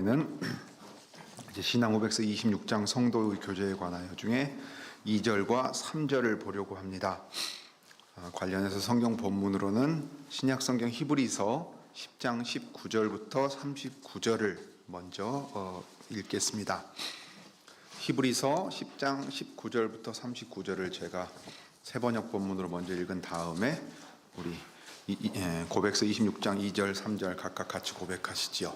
는 이제 신앙 고백서 26장 성도의 교제에 관하여 중에 2절과 3절을 보려고 합니다. 관련해서 성경 본문으로는 신약 성경 히브리서 10장 19절부터 39절을 먼저 읽겠습니다. 히브리서 10장 19절부터 39절을 제가 세번역 본문으로 먼저 읽은 다음에 우리 고백서 26장 2절 3절 각각 같이 고백하시지요.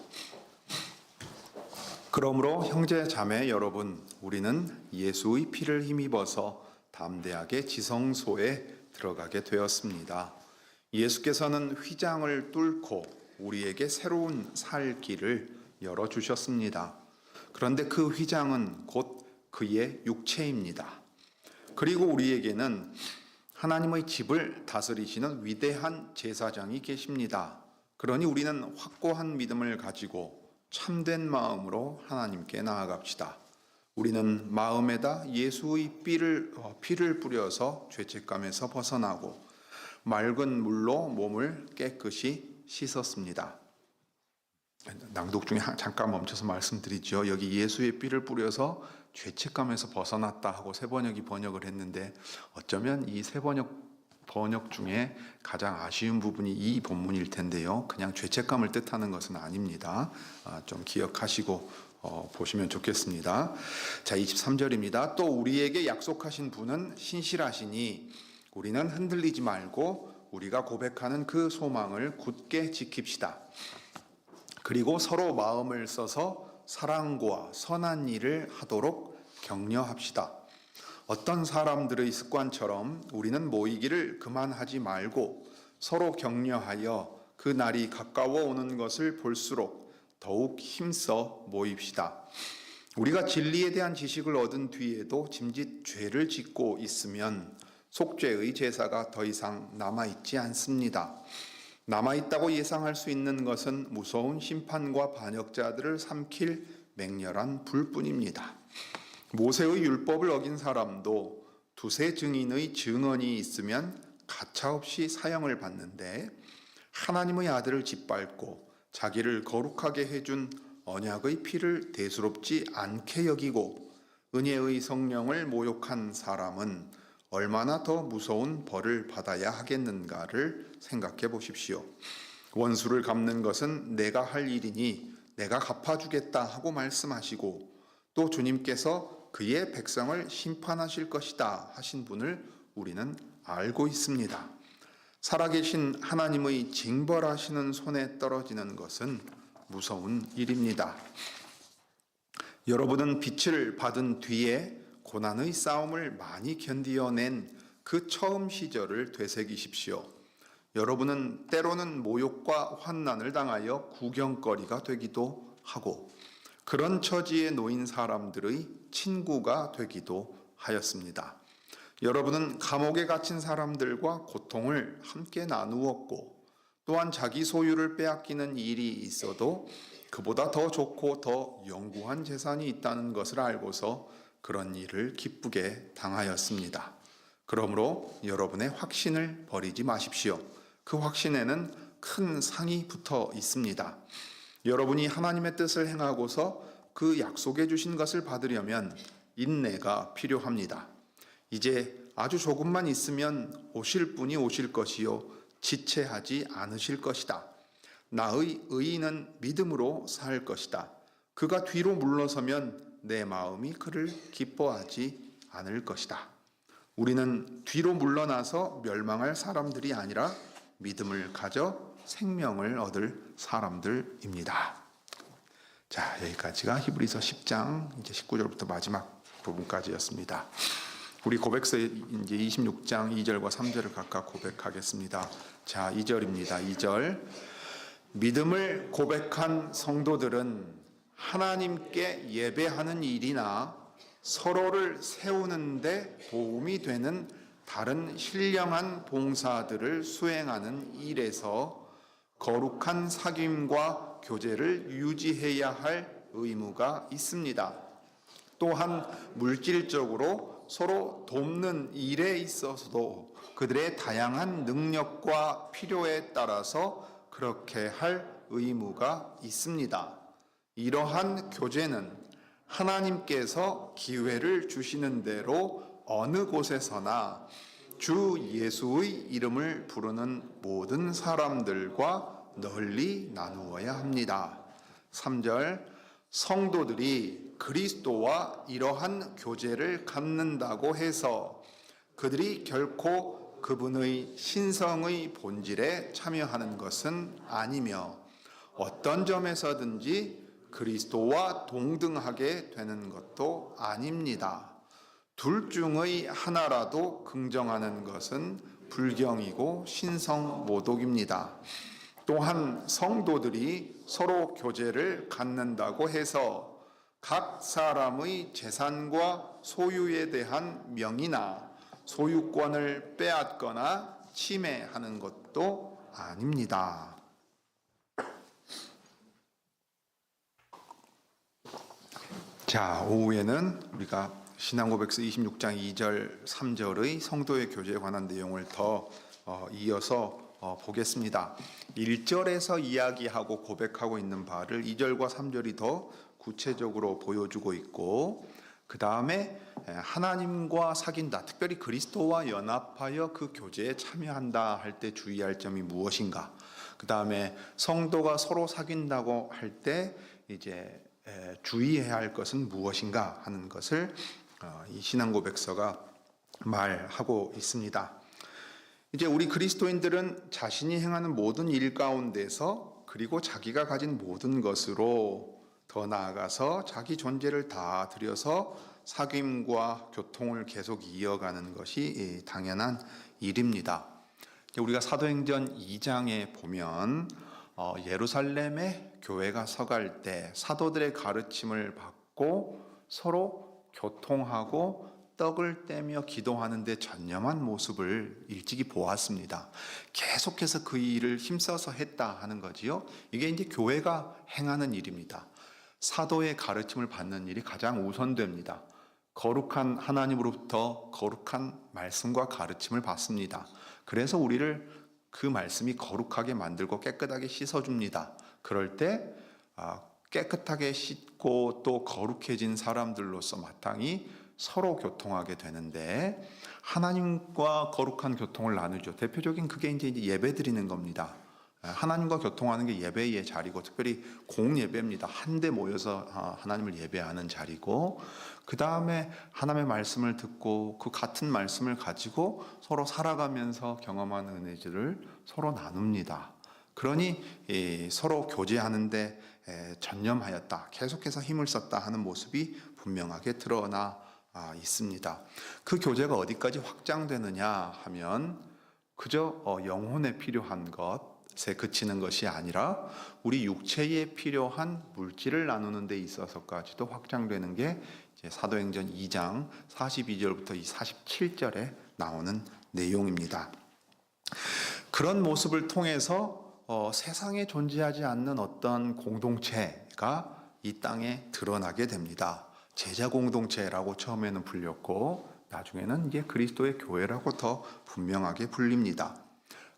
그러므로 형제 자매 여러분, 우리는 예수의 피를 힘입어서 담대하게 지성소에 들어가게 되었습니다. 예수께서는 휘장을 뚫고 우리에게 새로운 살 길을 열어주셨습니다. 그런데 그 휘장은 곧 그의 육체입니다. 그리고 우리에게는 하나님의 집을 다스리시는 위대한 제사장이 계십니다. 그러니 우리는 확고한 믿음을 가지고 참된 마음으로 하나님께 나아갑시다. 우리는 마음에다 예수의 피를 뿌려서 죄책감에서 벗어나고 맑은 물로 몸을 깨끗이 씻었습니다. 낭독 중에 잠깐 멈춰서 말씀드리죠. 여기 예수의 피를 뿌려서 죄책감에서 벗어났다 하고 세번역이 번역을 했는데 어쩌면 이 세번역 번역 중에 가장 아쉬운 부분이 이 본문일 텐데요. 그냥 죄책감을 뜻하는 것은 아닙니다. 좀 기억하시고 보시면 좋겠습니다. 자, 23절입니다. 또 우리에게 약속하신 분은 신실하시니 우리는 흔들리지 말고 우리가 고백하는 그 소망을 굳게 지킵시다. 그리고 서로 마음을 써서 사랑과 선한 일을 하도록 격려합시다. 어떤 사람들의 습관처럼 우리는 모이기를 그만하지 말고 서로 격려하여 그 날이 가까워 오는 것을 볼수록 더욱 힘써 모입시다. 우리가 진리에 대한 지식을 얻은 뒤에도 짐짓 죄를 짓고 있으면 속죄의 제사가 더 이상 남아있지 않습니다. 남아있다고 예상할 수 있는 것은 무서운 심판과 반역자들을 삼킬 맹렬한 불뿐입니다. 모세의 율법을 어긴 사람도 두세 증인의 증언이 있으면 가차없이 사형을 받는데 하나님의 아들을 짓밟고 자기를 거룩하게 해준 언약의 피를 대수롭지 않게 여기고 은혜의 성령을 모욕한 사람은 얼마나 더 무서운 벌을 받아야 하겠는가를 생각해 보십시오. 원수를 갚는 것은 내가 할 일이니 내가 갚아주겠다 하고 말씀하시고 또 주님께서 그의 백성을 심판하실 것이다 하신 분을 우리는 알고 있습니다. 살아계신 하나님의 징벌하시는 손에 떨어지는 것은 무서운 일입니다. 여러분은 빛을 받은 뒤에 고난의 싸움을 많이 견디어낸 그 처음 시절을 되새기십시오. 여러분은 때로는 모욕과 환난을 당하여 구경거리가 되기도 하고 그런 처지에 놓인 사람들의 친구가 되기도 하였습니다. 여러분은 감옥에 갇힌 사람들과 고통을 함께 나누었고 또한 자기 소유를 빼앗기는 일이 있어도 그보다 더 좋고 더 영구한 재산이 있다는 것을 알고서 그런 일을 기쁘게 당하였습니다. 그러므로 여러분의 확신을 버리지 마십시오. 그 확신에는 큰 상이 붙어 있습니다. 여러분이 하나님의 뜻을 행하고서 그 약속해 주신 것을 받으려면 인내가 필요합니다. 이제 아주 조금만 있으면 오실 분이 오실 것이요 지체하지 않으실 것이다. 나의 의인은 믿음으로 살 것이다. 그가 뒤로 물러서면 내 마음이 그를 기뻐하지 않을 것이다. 우리는 뒤로 물러나서 멸망할 사람들이 아니라 믿음을 가져 생명을 얻을 사람들입니다. 자, 여기까지가 히브리서 10장 이제 19절부터 마지막 부분까지였습니다. 우리 고백서 이제 26장 2절과 3절을 각각 고백하겠습니다. 자, 2절입니다. 2절. 믿음을 고백한 성도들은 하나님께 예배하는 일이나 서로를 세우는데 도움이 되는 다른 신령한 봉사들을 수행하는 일에서 거룩한 사귐과 교제를 유지해야 할 의무가 있습니다. 또한 물질적으로 서로 돕는 일에 있어서도 그들의 다양한 능력과 필요에 따라서 그렇게 할 의무가 있습니다. 이러한 교제는 하나님께서 기회를 주시는 대로 어느 곳에서나 주 예수의 이름을 부르는 모든 사람들과 널리 나누어야 합니다. 3절, 성도들이 그리스도와 이러한 교제를 갖는다고 해서 그들이 결코 그분의 신성의 본질에 참여하는 것은 아니며 어떤 점에서든지 그리스도와 동등하게 되는 것도 아닙니다. 둘 중의 하나라도 긍정하는 것은 불경이고 신성모독입니다. 또한 성도들이 서로 교제를 갖는다고 해서 각 사람의 재산과 소유에 대한 명의나 소유권을 빼앗거나 침해하는 것도 아닙니다. 자, 오후에는 우리가 신앙고백서 26장 2절 3절의 성도의 교제에 관한 내용을 더 이어서 보겠습니다. 1절에서 이야기하고 고백하고 있는 바를 2절과 3절이 더 구체적으로 보여주고 있고, 그 다음에 하나님과 사귄다, 특별히 그리스도와 연합하여 그 교제에 참여한다 할 때 주의할 점이 무엇인가, 그 다음에 성도가 서로 사귄다고 할 때 이제 주의해야 할 것은 무엇인가 하는 것을 이 신앙고백서가 말하고 있습니다. 이제 우리 그리스도인들은 자신이 행하는 모든 일 가운데서 그리고 자기가 가진 모든 것으로 더 나아가서 자기 존재를 다 들여서 사귐과 교통을 계속 이어가는 것이 당연한 일입니다. 우리가 사도행전 2장에 보면 예루살렘에 교회가 서갈 때 사도들의 가르침을 받고 서로 교통하고 떡을 떼며 기도하는 데 전념한 모습을 일찍이 보았습니다. 계속해서 그 일을 힘써서 했다 하는 거지요. 이게 이제 교회가 행하는 일입니다. 사도의 가르침을 받는 일이 가장 우선됩니다. 거룩한 하나님으로부터 거룩한 말씀과 가르침을 받습니다. 그래서 우리를 그 말씀이 거룩하게 만들고 깨끗하게 씻어줍니다. 그럴 때 깨끗하게 씻고 또 거룩해진 사람들로서 마땅히 서로 교통하게 되는데, 하나님과 거룩한 교통을 나누죠. 대표적인 그게 이제 예배 드리는 겁니다. 하나님과 교통하는 게 예배의 자리고, 특별히 공예배입니다. 한데 모여서 하나님을 예배하는 자리고, 그 다음에 하나님의 말씀을 듣고 그 같은 말씀을 가지고 서로 살아가면서 경험한 은혜들을 서로 나눕니다. 그러니 서로 교제하는데 전념하였다, 계속해서 힘을 썼다 하는 모습이 분명하게 드러나 있습니다. 그 교제가 어디까지 확장되느냐 하면 그저 영혼에 필요한 것에 그치는 것이 아니라 우리 육체에 필요한 물질을 나누는 데 있어서까지도 확장되는 게 사도행전 2장 42절부터 47절에 나오는 내용입니다. 그런 모습을 통해서 세상에 존재하지 않는 어떤 공동체가 이 땅에 드러나게 됩니다. 제자 공동체라고 처음에는 불렸고 나중에는 이게 그리스도의 교회라고 더 분명하게 불립니다.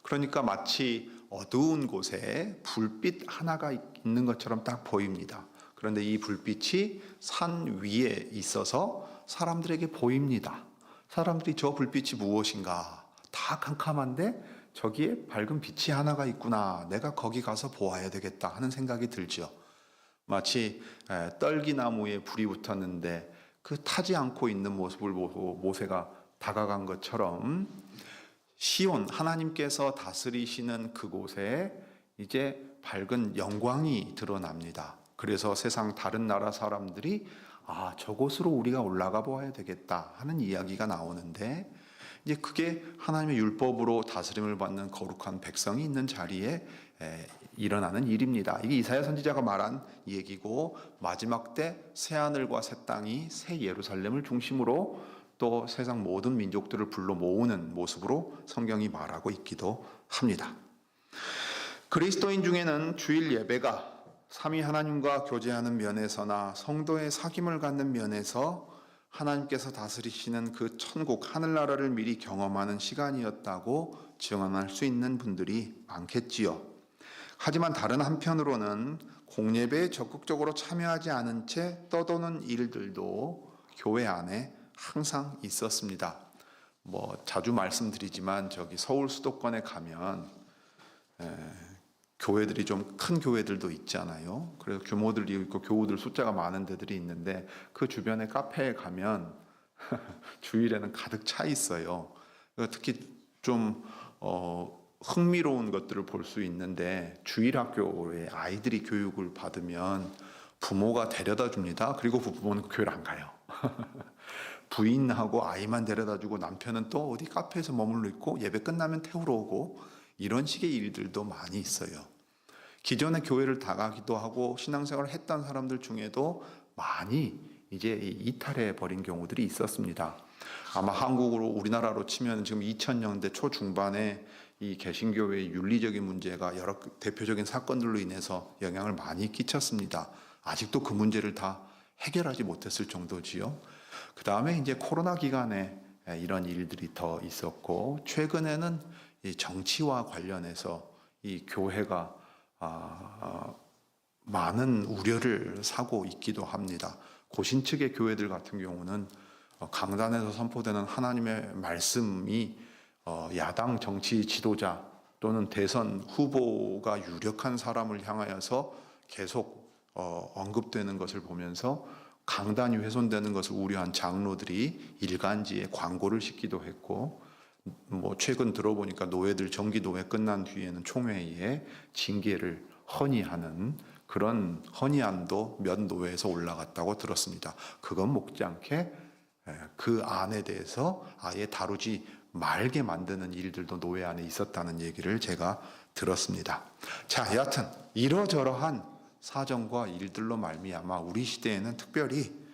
그러니까 마치 어두운 곳에 불빛 하나가 있는 것처럼 딱 보입니다. 그런데 이 불빛이 산 위에 있어서 사람들에게 보입니다. 사람들이 저 불빛이 무엇인가, 다 캄캄한데 저기에 밝은 빛이 하나가 있구나, 내가 거기 가서 보아야 되겠다 하는 생각이 들죠. 마치 떨기나무에 불이 붙었는데 그 타지 않고 있는 모습을 보고 모세가 다가간 것처럼 시온, 하나님께서 다스리시는 그곳에 이제 밝은 영광이 드러납니다. 그래서 세상 다른 나라 사람들이 저곳으로 우리가 올라가 보아야 되겠다 하는 이야기가 나오는데, 이제 그게 하나님의 율법으로 다스림을 받는 거룩한 백성이 있는 자리에 일어나는 일입니다. 이게 이사야 선지자가 말한 얘기고, 마지막 때 새 하늘과 새 땅이 새 예루살렘을 중심으로 또 세상 모든 민족들을 불러 모으는 모습으로 성경이 말하고 있기도 합니다. 그리스도인 중에는 주일 예배가 삼위 하나님과 교제하는 면에서나 성도의 사귐을 갖는 면에서 하나님께서 다스리시는 그 천국 하늘나라를 미리 경험하는 시간이었다고 증언할 수 있는 분들이 많겠지요. 하지만 다른 한편으로는 공예배에 적극적으로 참여하지 않은 채 떠도는 일들도 교회 안에 항상 있었습니다. 자주 말씀드리지만 저기 서울 수도권에 가면 교회들이 좀 큰 교회들도 있잖아요. 그래서 규모들이 있고 교우들 숫자가 많은 데들이 있는데 그 주변에 카페에 가면 주일에는 가득 차 있어요. 특히 좀 흥미로운 것들을 볼 수 있는데 주일학교에 아이들이 교육을 받으면 부모가 데려다 줍니다. 그리고 부모는 교회를 안 가요. 부인하고 아이만 데려다 주고 남편은 또 어디 카페에서 머물러 있고 예배 끝나면 태우러 오고 이런 식의 일들도 많이 있어요. 기존에 교회를 나가기도 하고 신앙생활을 했던 사람들 중에도 많이 이제 이탈해 버린 경우들이 있었습니다. 아마 한국으로 우리나라로 치면 지금 2000년대 초중반에 이 개신교회의 윤리적인 문제가 여러 대표적인 사건들로 인해서 영향을 많이 끼쳤습니다. 아직도 그 문제를 다 해결하지 못했을 정도지요. 그 다음에 이제 코로나 기간에 이런 일들이 더 있었고, 최근에는 이 정치와 관련해서 이 교회가 많은 우려를 사고 있기도 합니다. 고신 측의 교회들 같은 경우는 강단에서 선포되는 하나님의 말씀이 야당 정치 지도자 또는 대선 후보가 유력한 사람을 향하여서 계속 언급되는 것을 보면서 강단이 훼손되는 것을 우려한 장로들이 일간지에 광고를 싣기도 했고, 최근 들어보니까 노예들 정기 노예 끝난 뒤에는 총회에 징계를 헌의하는 그런 헌의안도 몇 노회에서 올라갔다고 들었습니다. 그건 못지않게 그 안에 대해서 아예 다루지 말게 만드는 일들도 노회 안에 있었다는 얘기를 제가 들었습니다. 자, 여하튼 이러저러한 사정과 일들로 말미암아 우리 시대에는 특별히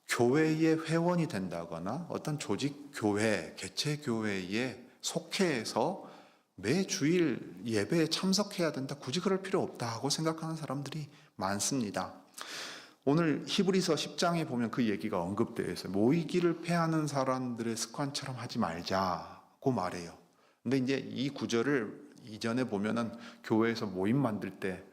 교회의 회원이 된다거나 어떤 조직 교회, 개체 교회에 속해서 매 주일 예배에 참석해야 된다, 굳이 그럴 필요 없다 하고 생각하는 사람들이 많습니다. 오늘 히브리서 10장에 보면 그 얘기가 언급되어 있어요. 모이기를 패하는 사람들의 습관처럼 하지 말자고 말해요. 근데 이제 이 구절을 이전에 보면은 교회에서 모임 만들 때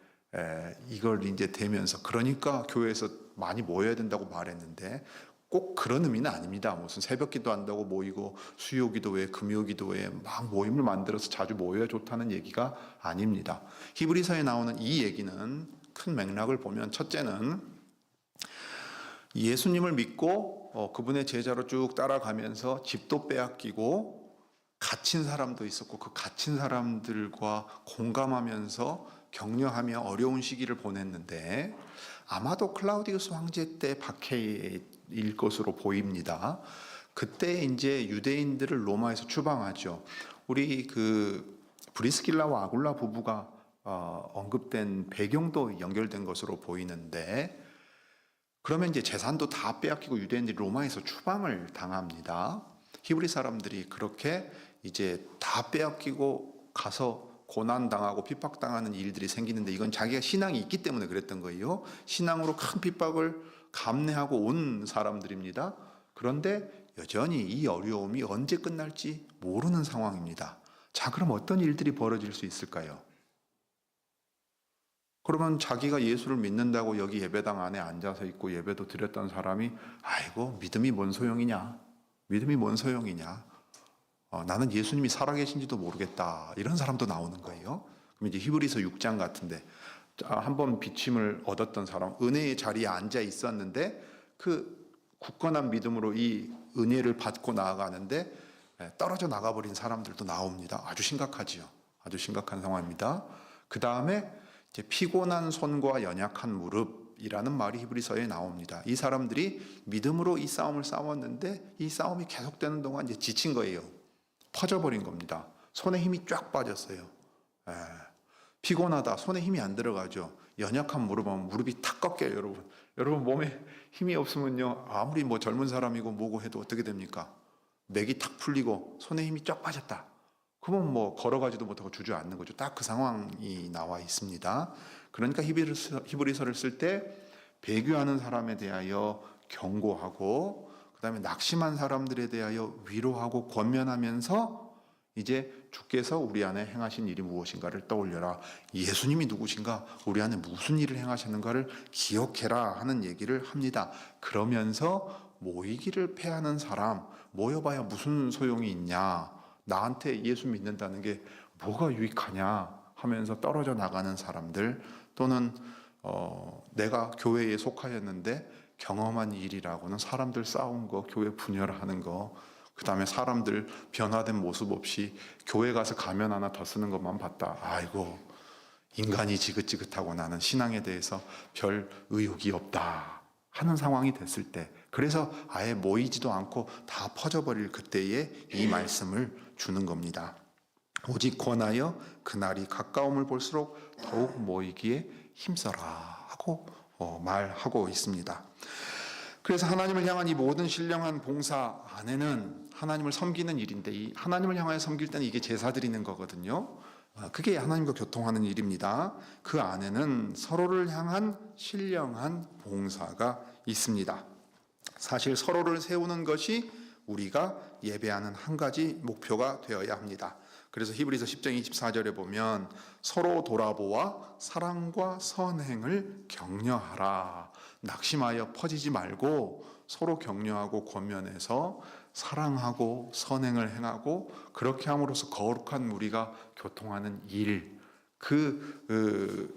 이걸 이제 대면서, 그러니까 교회에서 많이 모여야 된다고 말했는데 꼭 그런 의미는 아닙니다. 무슨 새벽 기도한다고 모이고 수요 기도회, 금요 기도회에 막 모임을 만들어서 자주 모여야 좋다는 얘기가 아닙니다. 히브리서에 나오는 이 얘기는 큰 맥락을 보면, 첫째는 예수님을 믿고 그분의 제자로 쭉 따라가면서 집도 빼앗기고 갇힌 사람도 있었고, 그 갇힌 사람들과 공감하면서 격려하며 어려운 시기를 보냈는데, 아마도 클라우디우스 황제 때 박해일 것으로 보입니다. 그때 이제 유대인들을 로마에서 추방하죠. 우리 그 브리스길라와 아굴라 부부가 언급된 배경도 연결된 것으로 보이는데, 그러면 이제 재산도 다 빼앗기고 유대인들이 로마에서 추방을 당합니다. 히브리 사람들이 그렇게 이제 다 빼앗기고 가서 고난당하고 핍박당하는 일들이 생기는데, 이건 자기가 신앙이 있기 때문에 그랬던 거예요. 신앙으로 큰 핍박을 감내하고 온 사람들입니다. 그런데 여전히 이 어려움이 언제 끝날지 모르는 상황입니다. 자, 그럼 어떤 일들이 벌어질 수 있을까요? 그러면 자기가 예수를 믿는다고 여기 예배당 안에 앉아서 있고 예배도 드렸던 사람이, 아이고 믿음이 뭔 소용이냐, 믿음이 뭔 소용이냐, 나는 예수님이 살아계신지도 모르겠다, 이런 사람도 나오는 거예요. 그럼 이제 히브리서 6장 같은데, 한번 비침을 얻었던 사람, 은혜의 자리에 앉아 있었는데 그 굳건한 믿음으로 이 은혜를 받고 나아가는데 떨어져 나가버린 사람들도 나옵니다. 아주 심각하지요. 아주 심각한 상황입니다. 그 다음에 이제 피곤한 손과 연약한 무릎이라는 말이 히브리서에 나옵니다. 이 사람들이 믿음으로 이 싸움을 싸웠는데 이 싸움이 계속되는 동안 이제 지친 거예요. 퍼져버린 겁니다. 손에 힘이 쫙 빠졌어요. 피곤하다, 손에 힘이 안 들어가죠. 연약한 무릎은 무릎이 탁 꺾여요, 여러분. 여러분 몸에 힘이 없으면요, 아무리 젊은 사람이고 뭐고 해도 어떻게 됩니까? 맥이 탁 풀리고 손에 힘이 쫙 빠졌다. 그러면 걸어가지도 못하고 주저앉는 거죠. 딱 그 상황이 나와 있습니다. 그러니까 히브리서를 쓸 때 배교하는 사람에 대하여 경고하고, 그 다음에 낙심한 사람들에 대하여 위로하고 권면하면서 이제 주께서 우리 안에 행하신 일이 무엇인가를 떠올려라. 예수님이 누구신가? 우리 안에 무슨 일을 행하셨는가를 기억해라 하는 얘기를 합니다. 그러면서 모이기를 패하는 사람, 모여봐야 무슨 소용이 있냐? 나한테 예수 믿는다는 게 뭐가 유익하냐? 하면서 떨어져 나가는 사람들, 또는 내가 교회에 속하였는데 경험한 일이라고는 사람들 싸운 거, 교회 분열하는 거, 그 다음에 사람들 변화된 모습 없이 교회 가서 가면 하나 더 쓰는 것만 봤다. 아이고, 인간이 지긋지긋하고 나는 신앙에 대해서 별 의욕이 없다 하는 상황이 됐을 때, 그래서 아예 모이지도 않고 다 퍼져버릴 그때에 이 말씀을 주는 겁니다. 오직 권하여 그날이 가까움을 볼수록 더욱 모이기에 힘써라 하고 말하고 있습니다. 그래서 하나님을 향한 이 모든 신령한 봉사 안에는 하나님을 섬기는 일인데, 이 하나님을 향하여 섬길 때는 이게 제사 드리는 거거든요. 그게 하나님과 교통하는 일입니다. 그 안에는 서로를 향한 신령한 봉사가 있습니다. 사실 서로를 세우는 것이 우리가 예배하는 한 가지 목표가 되어야 합니다. 그래서 히브리서 10장 24절에 보면 서로 돌아보아 사랑과 선행을 격려하라. 낙심하여 퍼지지 말고 서로 격려하고 권면해서 사랑하고 선행을 행하고, 그렇게 함으로써 거룩한 우리가 교통하는 일,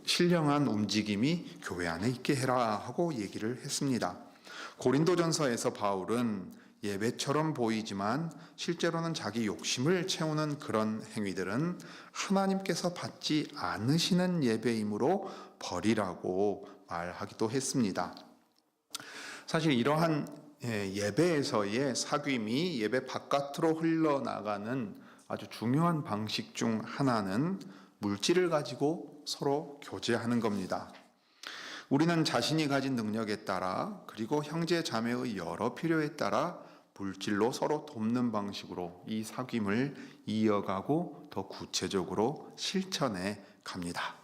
신령한 움직임이 교회 안에 있게 해라 하고 얘기를 했습니다. 고린도전서에서 바울은 예배처럼 보이지만 실제로는 자기 욕심을 채우는 그런 행위들은 하나님께서 받지 않으시는 예배이므로 버리라고 말하기도 했습니다. 사실 이러한 예배에서의 사귐이 예배 바깥으로 흘러나가는 아주 중요한 방식 중 하나는 물질을 가지고 서로 교제하는 겁니다. 우리는 자신이 가진 능력에 따라, 그리고 형제 자매의 여러 필요에 따라 물질로 서로 돕는 방식으로 이 사귐을 이어가고 더 구체적으로 실천해 갑니다.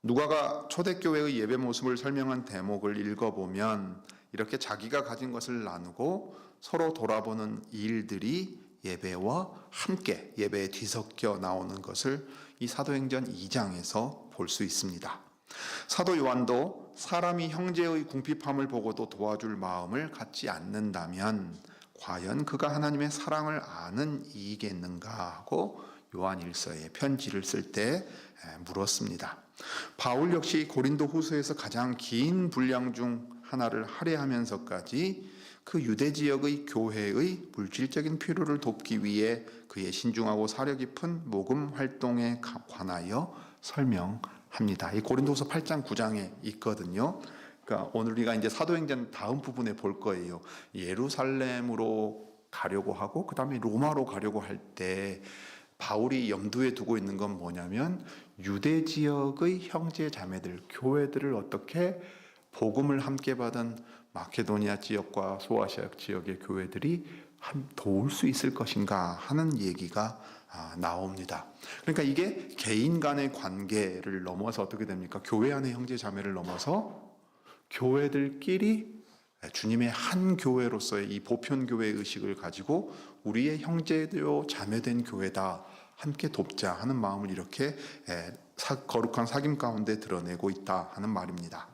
누가가 초대교회의 예배 모습을 설명한 대목을 읽어보면 이렇게 자기가 가진 것을 나누고 서로 돌아보는 일들이 예배와 함께 예배에 뒤섞여 나오는 것을 이 사도행전 2장에서 볼 수 있습니다. 사도 요한도 사람이 형제의 궁핍함을 보고도 도와줄 마음을 갖지 않는다면 과연 그가 하나님의 사랑을 아는 이겠는가 하고 요한일서에 편지를 쓸 때 물었습니다. 바울 역시 고린도 후서에서 가장 긴 분량 중 하나를 할애하면서까지 그 유대 지역의 교회의 물질적인 필요를 돕기 위해 그의 신중하고 사려 깊은 복음 활동에 관하여 설명합니다. 이 고린도서 8장 9장에 있거든요. 그러니까 오늘 우리가 이제 사도행전 다음 부분에 볼 거예요. 예루살렘으로 가려고 하고 그 다음에 로마로 가려고 할 때 바울이 염두에 두고 있는 건 뭐냐면 유대 지역의 형제 자매들, 교회들을 어떻게 복음을 함께 받은 마케도니아 지역과 소아시아 지역의 교회들이 도울 수 있을 것인가 하는 얘기가 나옵니다. 그러니까 이게 개인 간의 관계를 넘어서 어떻게 됩니까? 교회 안의 형제 자매를 넘어서 교회들끼리 주님의 한 교회로서의 이 보편교회 의식을 가지고 우리의 형제요 자매된 교회다, 함께 돕자 하는 마음을 이렇게 거룩한 사귐 가운데 드러내고 있다 하는 말입니다.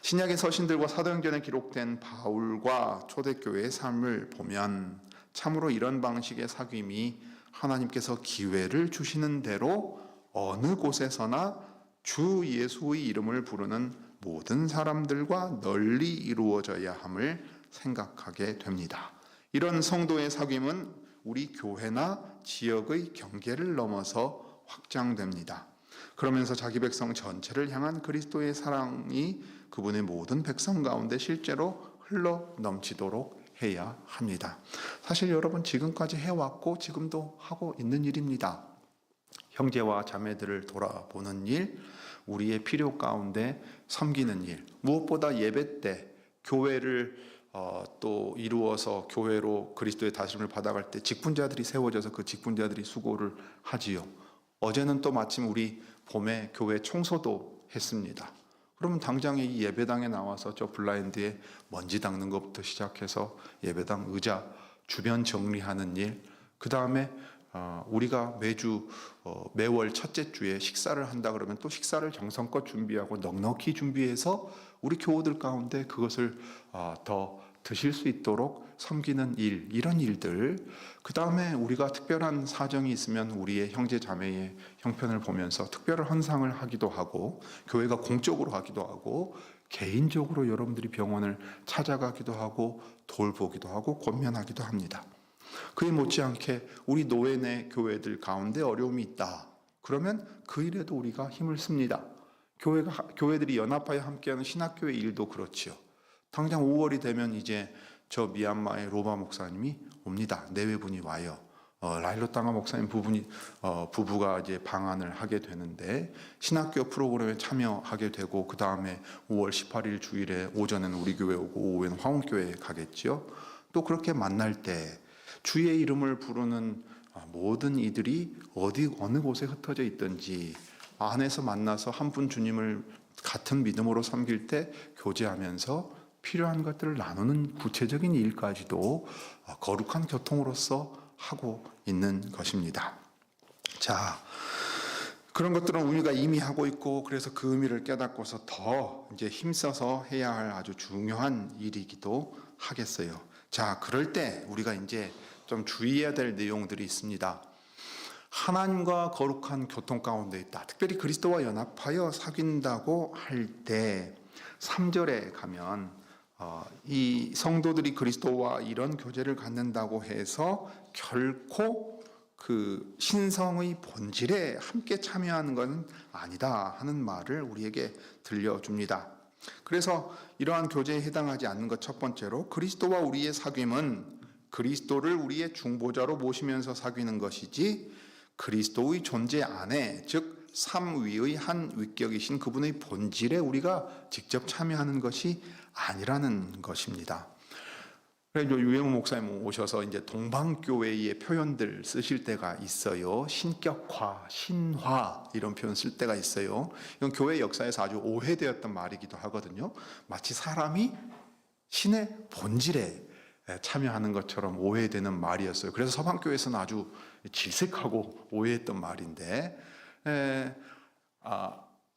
신약의 서신들과 사도행전에 기록된 바울과 초대교회의 삶을 보면 참으로 이런 방식의 사귐이 하나님께서 기회를 주시는 대로 어느 곳에서나 주 예수의 이름을 부르는 모든 사람들과 널리 이루어져야 함을 생각하게 됩니다. 이런 성도의 사귐은 우리 교회나 지역의 경계를 넘어서 확장됩니다. 그러면서 자기 백성 전체를 향한 그리스도의 사랑이 그분의 모든 백성 가운데 실제로 흘러 넘치도록 해야 합니다. 사실 여러분 지금까지 해왔고 지금도 하고 있는 일입니다. 형제와 자매들을 돌아보는 일, 우리의 필요 가운데 섬기는 일, 무엇보다 예배 때 교회를 또 이루어서 교회로 그리스도의 다스림을 받아갈 때 직분자들이 세워져서 그 직분자들이 수고를 하지요. 어제는 또 마침 우리 봄에 교회 청소도 했습니다. 그러면 당장에 이 예배당에 나와서 저 블라인드에 먼지 닦는 것부터 시작해서 예배당 의자 주변 정리하는 일, 그 다음에 우리가 매주 매월 첫째 주에 식사를 한다 그러면 또 식사를 정성껏 준비하고 넉넉히 준비해서 우리 교우들 가운데 그것을 더 드실 수 있도록 섬기는 일, 이런 일들. 그 다음에 우리가 특별한 사정이 있으면 우리의 형제 자매의 형편을 보면서 특별한 헌상을 하기도 하고, 교회가 공적으로 하기도 하고, 개인적으로 여러분들이 병원을 찾아가기도 하고 돌보기도 하고 권면하기도 합니다. 그에 못지않게 우리 노회내 교회들 가운데 어려움이 있다 그러면 그 일에도 우리가 힘을 씁니다. 교회들이 연합하여 함께하는 신학교회 일도 그렇지요. 당장 5월이 되면 이제 저 미얀마의 로바 목사님이 옵니다. 내외분이 와요. 라일로 땅가 목사님 부부가 이제 방한을 하게 되는데 신학교 프로그램에 참여하게 되고, 그 다음에 5월 18일 주일에 오전에는 우리 교회 오고 오후에는 화원교회에 가겠죠. 또 그렇게 만날 때 주의 이름을 부르는 모든 이들이 어느 곳에 흩어져 있든지 안에서 만나서 한 분 주님을 같은 믿음으로 섬길 때 교제하면서 필요한 것들을 나누는 구체적인 일까지도 거룩한 교통으로서 하고 있는 것입니다. 자, 그런 것들은 우리가 이미 하고 있고, 그래서 그 의미를 깨닫고서 더 이제 힘써서 해야 할 아주 중요한 일이기도 하겠어요. 자, 그럴 때 우리가 이제 좀 주의해야 될 내용들이 있습니다. 하나님과 거룩한 교통 가운데 있다. 특별히 그리스도와 연합하여 사귄다고 할 때 3절에 가면 이 성도들이 그리스도와 이런 교제를 갖는다고 해서 결코 그 신성의 본질에 함께 참여하는 것은 아니다 하는 말을 우리에게 들려줍니다. 그래서 이러한 교제에 해당하지 않는 것 첫 번째로, 그리스도와 우리의 사귐은 그리스도를 우리의 중보자로 모시면서 사귀는 것이지 그리스도의 존재 안에, 즉 삼위의 한 위격이신 그분의 본질에 우리가 직접 참여하는 것이 아니라는 것입니다. 그래서 유영우 목사님 오셔서 이제 동방교회의 표현들 쓰실 때가 있어요. 신격화, 신화 이런 표현 쓸 때가 있어요. 이건 교회 역사에서 아주 오해되었던 말이기도 하거든요. 마치 사람이 신의 본질에 참여하는 것처럼 오해되는 말이었어요. 그래서 서방교회에서는 아주 질색하고 오해했던 말인데,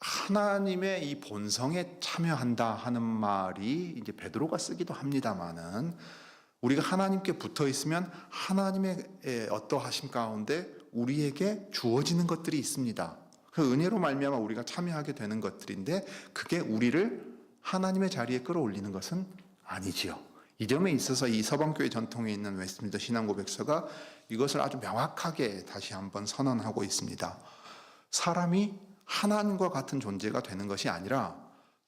하나님의 이 본성에 참여한다 하는 말이 이제 베드로가 쓰기도 합니다만은, 우리가 하나님께 붙어 있으면 하나님의 어떠하심 가운데 우리에게 주어지는 것들이 있습니다. 그 은혜로 말미암아 우리가 참여하게 되는 것들인데, 그게 우리를 하나님의 자리에 끌어올리는 것은 아니지요. 이 점에 있어서 이 서방교회 전통에 있는 웨스트민스터 신앙고백서가 이것을 아주 명확하게 다시 한번 선언하고 있습니다. 사람이 하나님과 같은 존재가 되는 것이 아니라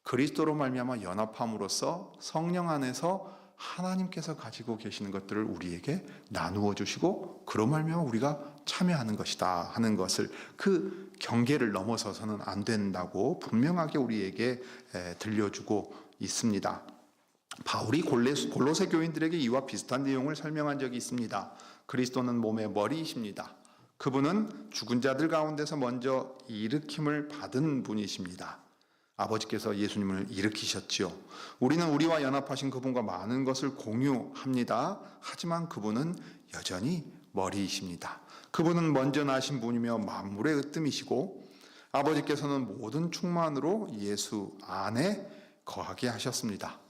그리스도로 말미암아 연합함으로써 성령 안에서 하나님께서 가지고 계시는 것들을 우리에게 나누어 주시고, 그로 말미암아 우리가 참여하는 것이다 하는 것을, 그 경계를 넘어서서는 안 된다고 분명하게 우리에게 들려주고 있습니다. 바울이 골로새 교인들에게 이와 비슷한 내용을 설명한 적이 있습니다. 그리스도는 몸의 머리이십니다. 그분은 죽은 자들 가운데서 먼저 일으킴을 받은 분이십니다. 아버지께서 예수님을 일으키셨지요. 우리는 우리와 연합하신 그분과 많은 것을 공유합니다. 하지만 그분은 여전히 머리이십니다. 그분은 먼저 나신 분이며 만물의 으뜸이시고, 아버지께서는 모든 충만으로 예수 안에 거하게 하셨습니다.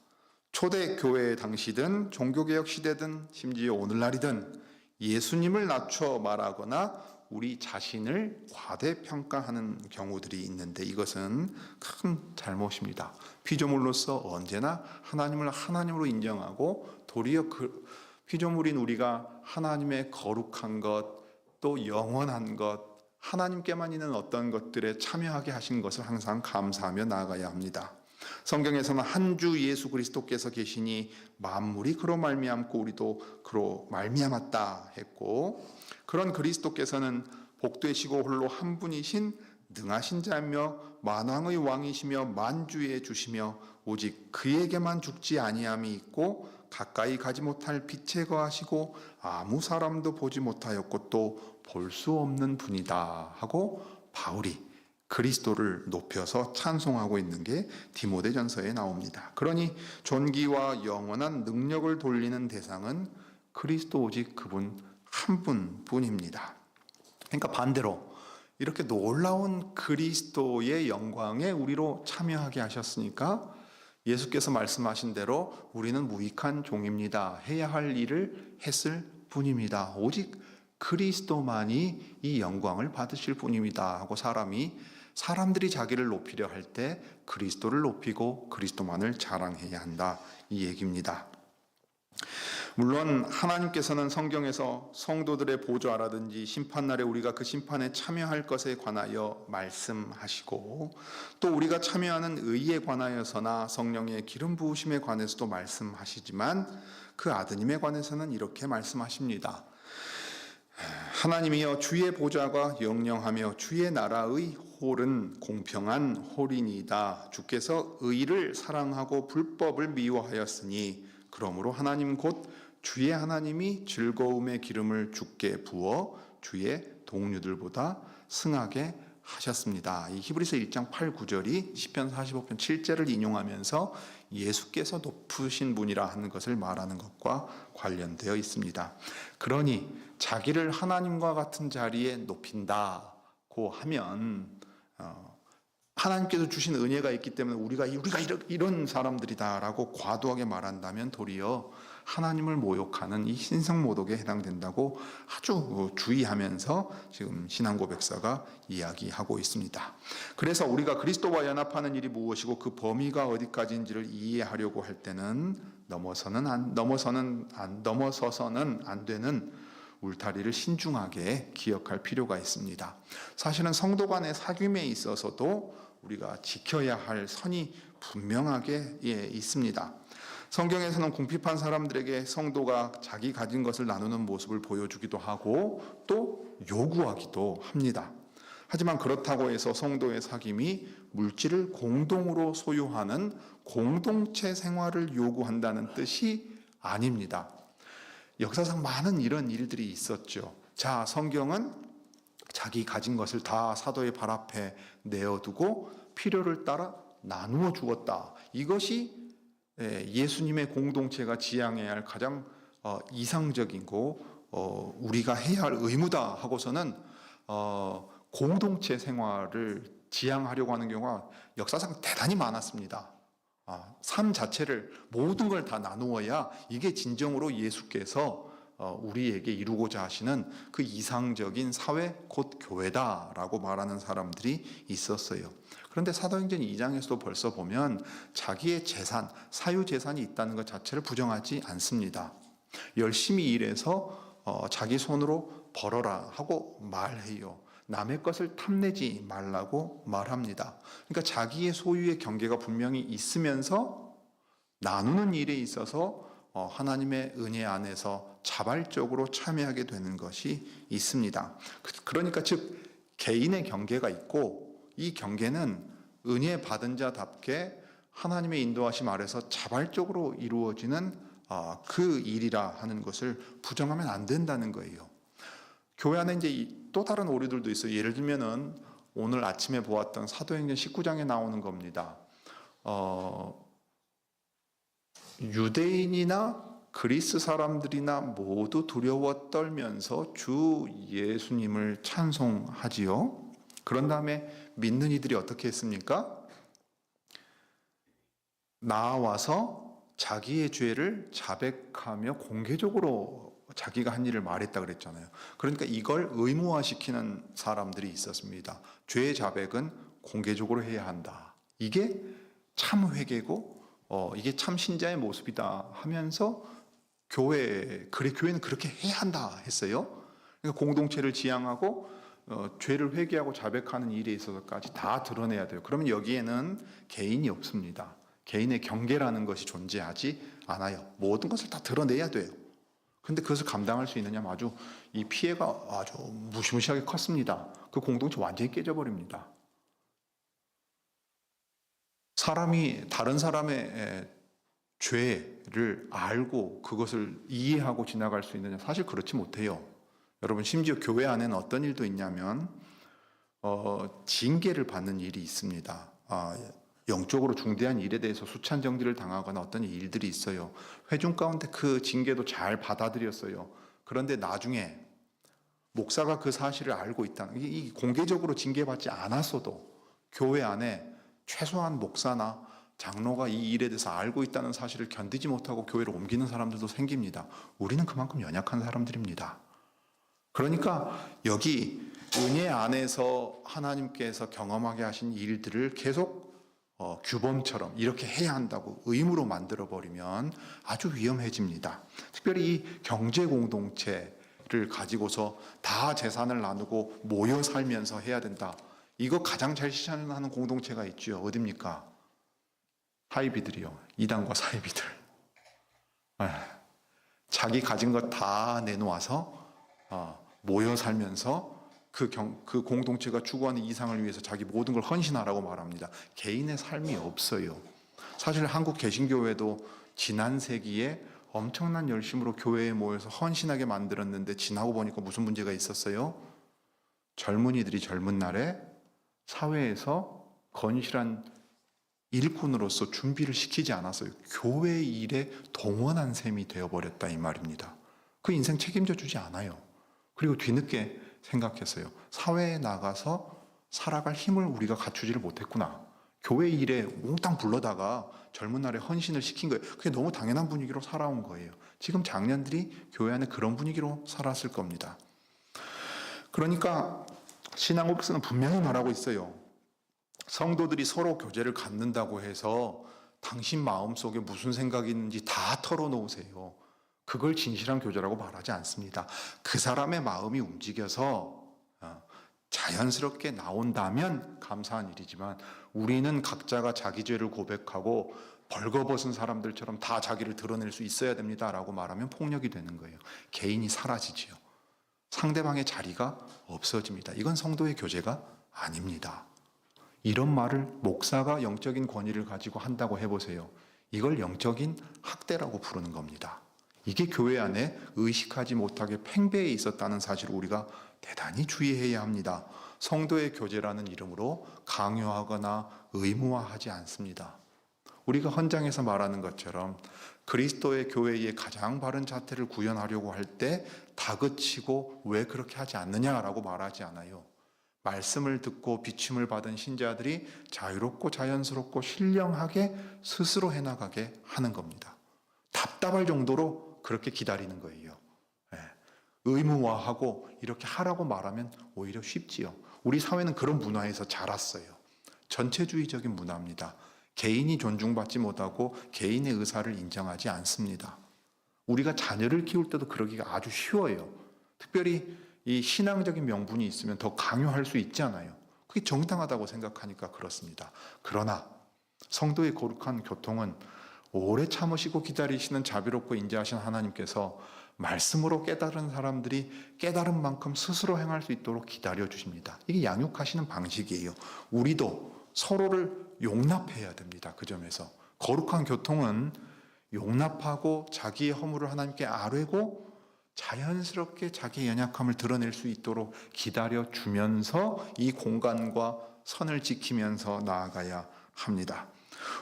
초대교회 당시든 종교개혁 시대든 심지어 오늘날이든 예수님을 낮춰 말하거나 우리 자신을 과대평가하는 경우들이 있는데, 이것은 큰 잘못입니다. 피조물로서 언제나 하나님을 하나님으로 인정하고, 도리어 그 피조물인 우리가 하나님의 거룩한 것, 또 영원한 것, 하나님께만 있는 어떤 것들에 참여하게 하신 것을 항상 감사하며 나아가야 합니다. 성경에서는 한 주 예수 그리스도께서 계시니 만물이 그로 말미암고 우리도 그로 말미암았다 했고, 그런 그리스도께서는 복되시고 홀로 한 분이신 능하신 자며 만왕의 왕이시며 만주의 주시며 오직 그에게만 죽지 아니함이 있고 가까이 가지 못할 빛에 거하시고 아무 사람도 보지 못하였고 또 볼 수 없는 분이다 하고 바울이 그리스도를 높여서 찬송하고 있는 게 디모데전서에 나옵니다. 그러니 존귀와 영원한 능력을 돌리는 대상은 그리스도 오직 그분 한 분뿐입니다. 그러니까 반대로 이렇게 놀라운 그리스도의 영광에 우리로 참여하게 하셨으니까 예수께서 말씀하신 대로 우리는 무익한 종입니다. 해야 할 일을 했을 뿐입니다. 오직 그리스도만이 이 영광을 받으실 뿐입니다 하고 사람들이 자기를 높이려 할 때 그리스도를 높이고 그리스도만을 자랑해야 한다, 이 얘기입니다. 물론 하나님께서는 성경에서 성도들의 보좌라든지 심판날에 우리가 그 심판에 참여할 것에 관하여 말씀하시고, 또 우리가 참여하는 의에 관하여서나 성령의 기름 부으심에 관해서도 말씀하시지만 그 아드님에 관해서는 이렇게 말씀하십니다. 하나님이여, 주의 보좌가 영영하며 주의 나라의 홀은 공평한 홀이니이다. 주께서 의를 사랑하고 불법을 미워하였으니 그러므로 하나님 곧 주의 하나님이 즐거움의 기름을 주께 부어 주의 동료들보다 승하게 하셨습니다. 이 히브리서 1장 8, 9절이 시편 45편 7절을 인용하면서 예수께서 높으신 분이라 하는 것을 말하는 것과 관련되어 있습니다. 그러니 자기를 하나님과 같은 자리에 높인다고 하면 하나님께서 주신 은혜가 있기 때문에 우리가 이런 사람들이다라고 과도하게 말한다면 도리어 하나님을 모욕하는 이 신성모독에 해당된다고 아주 주의하면서 지금 신앙고백사가 이야기하고 있습니다. 그래서 우리가 그리스도와 연합하는 일이 무엇이고 그 범위가 어디까지인지를 이해하려고 할 때는 넘어서서는 안 되는 울타리를 신중하게 기억할 필요가 있습니다. 사실은 성도 간의 사귐에 있어서도 우리가 지켜야 할 선이 분명하게 있습니다. 성경에서는 궁핍한 사람들에게 성도가 자기 가진 것을 나누는 모습을 보여주기도 하고 또 요구하기도 합니다. 하지만 그렇다고 해서 성도의 사귐이 물질을 공동으로 소유하는 공동체 생활을 요구한다는 뜻이 아닙니다. 역사상 많은 이런 일들이 있었죠. 자, 성경은 자기 가진 것을 다 사도의 발 앞에 내어두고 필요를 따라 나누어 주었다. 이것이 예수님의 공동체가 지향해야 할 가장 이상적이고 우리가 해야 할 의무다 하고서는 공동체 생활을 지향하려고 하는 경우가 역사상 대단히 많았습니다. 삶 자체를 모든 걸 다 나누어야 이게 진정으로 예수께서 우리에게 이루고자 하시는 그 이상적인 사회 곧 교회다라고 말하는 사람들이 있었어요. 그런데 사도행전 2장에서도 벌써 보면 자기의 재산, 사유재산이 있다는 것 자체를 부정하지 않습니다. 열심히 일해서 자기 손으로 벌어라 하고 말해요. 남의 것을 탐내지 말라고 말합니다. 그러니까 자기의 소유의 경계가 분명히 있으면서 나누는 일에 있어서 하나님의 은혜 안에서 자발적으로 참여하게 되는 것이 있습니다. 그러니까 즉 개인의 경계가 있고 이 경계는 은혜 받은 자답게 하나님의 인도하심 아래서 자발적으로 이루어지는 그 일이라 하는 것을 부정하면 안 된다는 거예요. 교회 안에 이제 또 다른 오류들도 있어요. 예를 들면은 오늘 아침에 보았던 사도행전 19장에 나오는 겁니다. 유대인이나 그리스 사람들이나 모두 두려워 떨면서 주 예수님을 찬송하지요. 그런 다음에 믿는 이들이 어떻게 했습니까? 나와서 자기의 죄를 자백하며 공개적으로 자기가 한 일을 말했다 그랬잖아요. 그러니까 이걸 의무화시키는 사람들이 있었습니다. 죄의 자백은 공개적으로 해야 한다. 이게 참 회개고 이게 참 신자의 모습이다 하면서 교회는 그렇게 해야 한다 했어요. 그러니까 공동체를 지향하고 죄를 회개하고 자백하는 일에 있어서까지 다 드러내야 돼요. 그러면 여기에는 개인이 없습니다. 개인의 경계라는 것이 존재하지 않아요. 모든 것을 다 드러내야 돼요. 그런데 그것을 감당할 수 있느냐? 아주 이 피해가 아주 무시무시하게 컸습니다. 그 공동체 완전히 깨져버립니다. 사람이 다른 사람의 죄를 알고 그것을 이해하고 지나갈 수 있느냐? 사실 그렇지 못해요. 여러분, 심지어 교회 안에는 어떤 일도 있냐면 징계를 받는 일이 있습니다. 영적으로 중대한 일에 대해서 수찬 정지를 당하거나 어떤 일들이 있어요. 회중 가운데 그 징계도 잘 받아들였어요. 그런데 나중에 목사가 그 사실을 알고 있다는, 이 공개적으로 징계받지 않았어도 교회 안에 최소한 목사나 장로가 이 일에 대해서 알고 있다는 사실을 견디지 못하고 교회를 옮기는 사람들도 생깁니다. 우리는 그만큼 연약한 사람들입니다. 그러니까 여기 은혜 안에서 하나님께서 경험하게 하신 일들을 계속 규범처럼 이렇게 해야 한다고 의무로 만들어버리면 아주 위험해집니다. 특별히 이 경제 공동체를 가지고서 다 재산을 나누고 모여 살면서 해야 된다. 이거 가장 잘 실천하는 공동체가 있죠. 어딥니까? 사이비들이요. 이단과 사이비들. 자기 가진 것 다 내놓아서 모여 살면서 그 공동체가 추구하는 이상을 위해서 자기 모든 걸 헌신하라고 말합니다. 개인의 삶이 없어요. 사실 한국 개신교회도 지난 세기에 엄청난 열심으로 교회에 모여서 헌신하게 만들었는데 지나고 보니까 무슨 문제가 있었어요? 젊은이들이 젊은 날에 사회에서 건실한 일꾼으로서 준비를 시키지 않았어요. 교회 일에 동원한 셈이 되어버렸다 이 말입니다. 그 인생 책임져 주지 않아요. 그리고 뒤늦게 생각했어요. 사회에 나가서 살아갈 힘을 우리가 갖추지를 못했구나. 교회 일에 몽땅 불러다가 젊은 날에 헌신을 시킨 거예요. 그게 너무 당연한 분위기로 살아온 거예요. 지금 장년들이 교회 안에 그런 분위기로 살았을 겁니다. 그러니까 신앙국수는 분명히 말하고 있어요. 성도들이 서로 교제를 갖는다고 해서 당신 마음속에 무슨 생각이 있는지 다 털어놓으세요. 그걸 진실한 교제라고 말하지 않습니다. 그 사람의 마음이 움직여서 자연스럽게 나온다면 감사한 일이지만 우리는 각자가 자기 죄를 고백하고 벌거벗은 사람들처럼 다 자기를 드러낼 수 있어야 됩니다라고 말하면 폭력이 되는 거예요. 개인이 사라지지요. 상대방의 자리가 없어집니다. 이건 성도의 교제가 아닙니다. 이런 말을 목사가 영적인 권위를 가지고 한다고 해보세요. 이걸 영적인 학대라고 부르는 겁니다. 이게 교회 안에 의식하지 못하게 팽배해 있었다는 사실을 우리가 대단히 주의해야 합니다. 성도의 교제라는 이름으로 강요하거나 의무화하지 않습니다. 우리가 헌장에서 말하는 것처럼 그리스도의 교회의 가장 바른 자태를 구현하려고 할 때 다그치고 왜 그렇게 하지 않느냐라고 말하지 않아요. 말씀을 듣고 비침을 받은 신자들이 자유롭고 자연스럽고 신령하게 스스로 해나가게 하는 겁니다. 답답할 정도로 그렇게 기다리는 거예요. 의무화하고 이렇게 하라고 말하면 오히려 쉽지요. 우리 사회는 그런 문화에서 자랐어요. 전체주의적인 문화입니다. 개인이 존중받지 못하고 개인의 의사를 인정하지 않습니다. 우리가 자녀를 키울 때도 그러기가 아주 쉬워요. 특별히 이 신앙적인 명분이 있으면 더 강요할 수 있잖아요. 그게 정당하다고 생각하니까 그렇습니다. 그러나 성도의 거룩한 교통은 오래 참으시고 기다리시는 자비롭고 인자하신 하나님께서 말씀으로 깨달은 사람들이 깨달은 만큼 스스로 행할 수 있도록 기다려 주십니다. 이게 양육하시는 방식이에요. 우리도 서로를 용납해야 됩니다. 그 점에서 거룩한 교통은 용납하고 자기의 허물을 하나님께 아뢰고 자연스럽게 자기의 연약함을 드러낼 수 있도록 기다려 주면서 이 공간과 선을 지키면서 나아가야 합니다.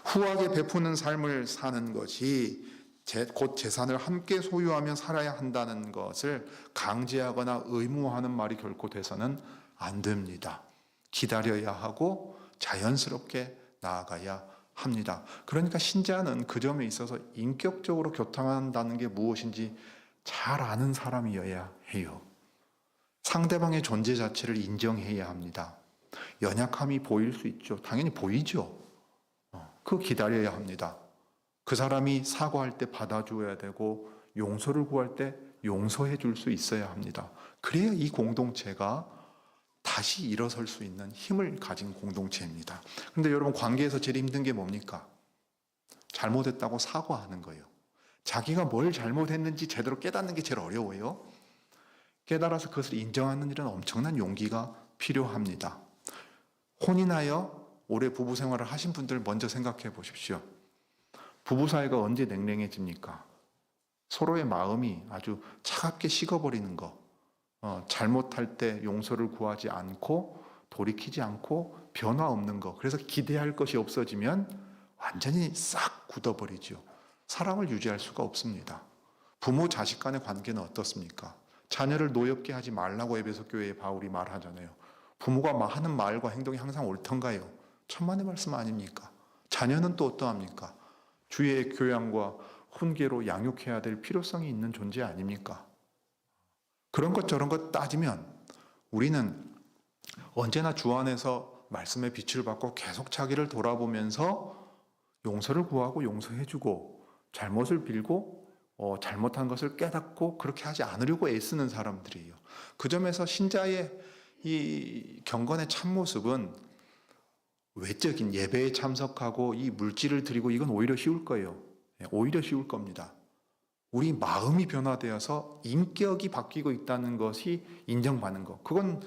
후하게 베푸는 삶을 사는 것이 곧 재산을 함께 소유하며 살아야 한다는 것을 강제하거나 의무화하는 말이 결코 돼서는 안 됩니다. 기다려야 하고 자연스럽게 나아가야 합니다. 그러니까 신자는 그 점에 있어서 인격적으로 교통한다는 게 무엇인지 잘 아는 사람이어야 해요. 상대방의 존재 자체를 인정해야 합니다. 연약함이 보일 수 있죠. 당연히 보이죠. 그거 기다려야 합니다. 그 사람이 사과할 때 받아줘야 되고 용서를 구할 때 용서해 줄 수 있어야 합니다. 그래야 이 공동체가 다시 일어설 수 있는 힘을 가진 공동체입니다. 그런데 여러분, 관계에서 제일 힘든 게 뭡니까? 잘못했다고 사과하는 거예요. 자기가 뭘 잘못했는지 제대로 깨닫는 게 제일 어려워요. 깨달아서 그것을 인정하는 일은 엄청난 용기가 필요합니다. 혼인하여 오래 부부 생활을 하신 분들 먼저 생각해 보십시오. 부부 사이가 언제 냉랭해집니까? 서로의 마음이 아주 차갑게 식어버리는 거, 잘못할 때 용서를 구하지 않고 돌이키지 않고 변화 없는 거, 그래서 기대할 것이 없어지면 완전히 싹 굳어버리죠. 사랑을 유지할 수가 없습니다. 부모 자식 간의 관계는 어떻습니까? 자녀를 노엽게 하지 말라고 에베소 교회에 바울이 말하잖아요. 부모가 하는 말과 행동이 항상 옳던가요? 천만의 말씀 아닙니까? 자녀는 또 어떠합니까? 주의 교양과 훈계로 양육해야 될 필요성이 있는 존재 아닙니까? 그런 것 저런 것 따지면 우리는 언제나 주 안에서 말씀의 빛을 받고 계속 자기를 돌아보면서 용서를 구하고 용서해주고 잘못을 빌고 잘못한 것을 깨닫고 그렇게 하지 않으려고 애쓰는 사람들이에요. 그 점에서 신자의 이 경건의 참모습은 외적인 예배에 참석하고 이 물질을 드리고 이건 오히려 쉬울 거예요. 오히려 쉬울 겁니다. 우리 마음이 변화되어서 인격이 바뀌고 있다는 것이 인정받는 것. 그건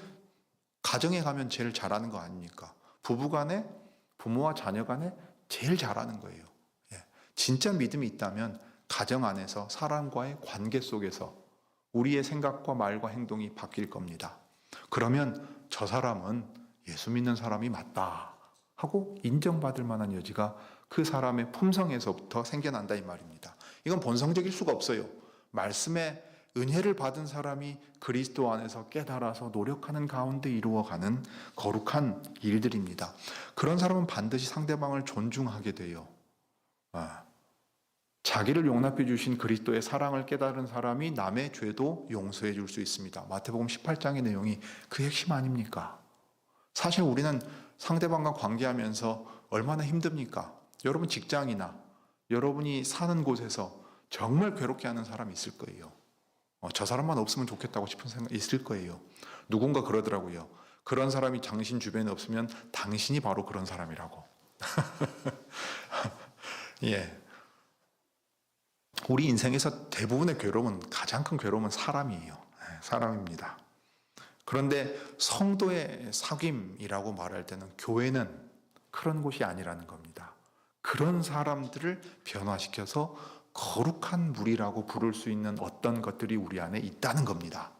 가정에 가면 제일 잘하는 거 아닙니까? 부부간에, 부모와 자녀간에 제일 잘하는 거예요. 진짜 믿음이 있다면 가정 안에서 사람과의 관계 속에서 우리의 생각과 말과 행동이 바뀔 겁니다. 그러면 저 사람은 예수 믿는 사람이 맞다 하고 인정받을 만한 여지가 그 사람의 품성에서부터 생겨난다 이 말입니다. 이건 본성적일 수가 없어요. 말씀의 은혜를 받은 사람이 그리스도 안에서 깨달아서 노력하는 가운데 이루어가는 거룩한 일들입니다. 그런 사람은 반드시 상대방을 존중하게 돼요. 자기를 용납해 주신 그리스도의 사랑을 깨달은 사람이 남의 죄도 용서해 줄 수 있습니다. 마태복음 18장의 내용이 그 핵심 아닙니까? 사실 우리는 상대방과 관계하면서 얼마나 힘듭니까? 여러분 직장이나 여러분이 사는 곳에서 정말 괴롭게 하는 사람이 있을 거예요. 저 사람만 없으면 좋겠다고 싶은 생각이 있을 거예요. 누군가 그러더라고요. 그런 사람이 당신 주변에 없으면 당신이 바로 그런 사람이라고. 예. 우리 인생에서 대부분의 괴로움은, 가장 큰 괴로움은 사람이에요. 사람입니다. 그런데 성도의 사귐이라고 말할 때는 교회는 그런 곳이 아니라는 겁니다. 그런 사람들을 변화시켜서 거룩한 물이라고 부를 수 있는 어떤 것들이 우리 안에 있다는 겁니다.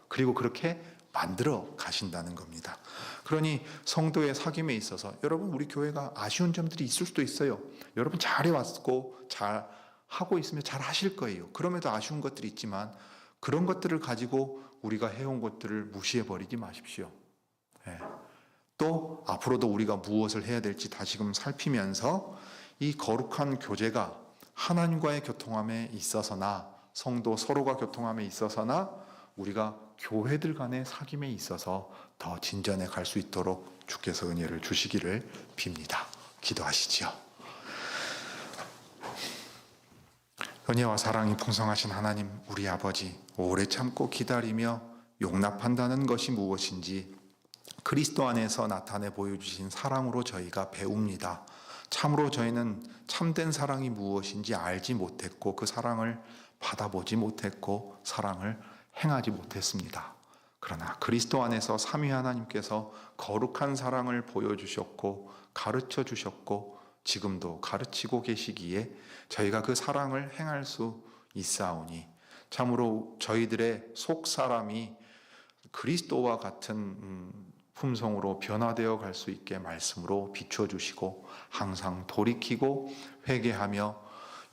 그리고 그렇게 만들어 가신다는 겁니다. 그러니 성도의 사귐에 있어서 여러분 우리 교회가 아쉬운 점들이 있을 수도 있어요. 여러분 잘해왔고 잘 하고 있으면 잘 하실 거예요. 그럼에도 아쉬운 것들이 있지만 그런 것들을 가지고 우리가 해온 것들을 무시해버리지 마십시오. 또 앞으로도 우리가 무엇을 해야 될지 다시금 살피면서 이 거룩한 교제가 하나님과의 교통함에 있어서나 성도 서로가 교통함에 있어서나 우리가 교회들 간의 사귐에 있어서 더 진전해 갈 수 있도록 주께서 은혜를 주시기를 빕니다. 기도하시지요. 은혜와 사랑이 풍성하신 하나님, 우리 아버지, 오래 참고 기다리며 용납한다는 것이 무엇인지 그리스도 안에서 나타내 보여주신 사랑으로 저희가 배웁니다. 참으로 저희는 참된 사랑이 무엇인지 알지 못했고 그 사랑을 받아보지 못했고 사랑을 행하지 못했습니다. 그러나 그리스도 안에서 삼위 하나님께서 거룩한 사랑을 보여주셨고 가르쳐 주셨고 지금도 가르치고 계시기에 저희가 그 사랑을 행할 수 있사오니 참으로 저희들의 속 사람이 그리스도와 같은 품성으로 변화되어 갈 수 있게 말씀으로 비춰주시고 항상 돌이키고 회개하며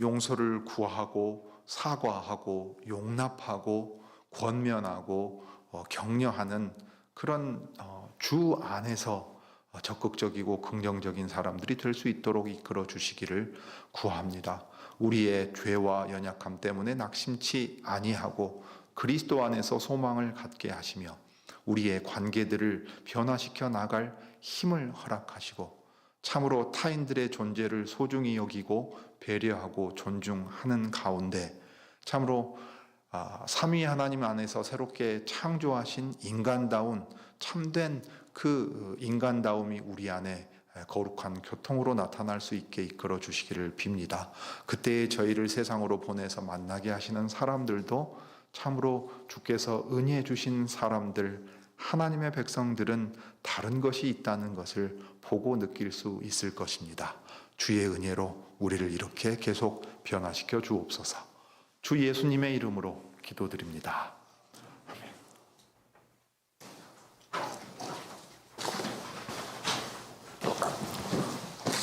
용서를 구하고 사과하고 용납하고 권면하고 격려하는 그런 주 안에서 적극적이고 긍정적인 사람들이 될 수 있도록 이끌어 주시기를 구합니다. 우리의 죄와 연약함 때문에 낙심치 아니하고 그리스도 안에서 소망을 갖게 하시며 우리의 관계들을 변화시켜 나갈 힘을 허락하시고 참으로 타인들의 존재를 소중히 여기고 배려하고 존중하는 가운데 참으로 삼위 하나님 안에서 새롭게 창조하신 인간다운 참된 그 인간다움이 우리 안에 거룩한 교통으로 나타날 수 있게 이끌어 주시기를 빕니다. 그때에 저희를 세상으로 보내서 만나게 하시는 사람들도 참으로 주께서 은혜해 주신 사람들, 하나님의 백성들은 다른 것이 있다는 것을 보고 느낄 수 있을 것입니다. 주의 은혜로 우리를 이렇게 계속 변화시켜 주옵소서. 주 예수님의 이름으로 기도드립니다.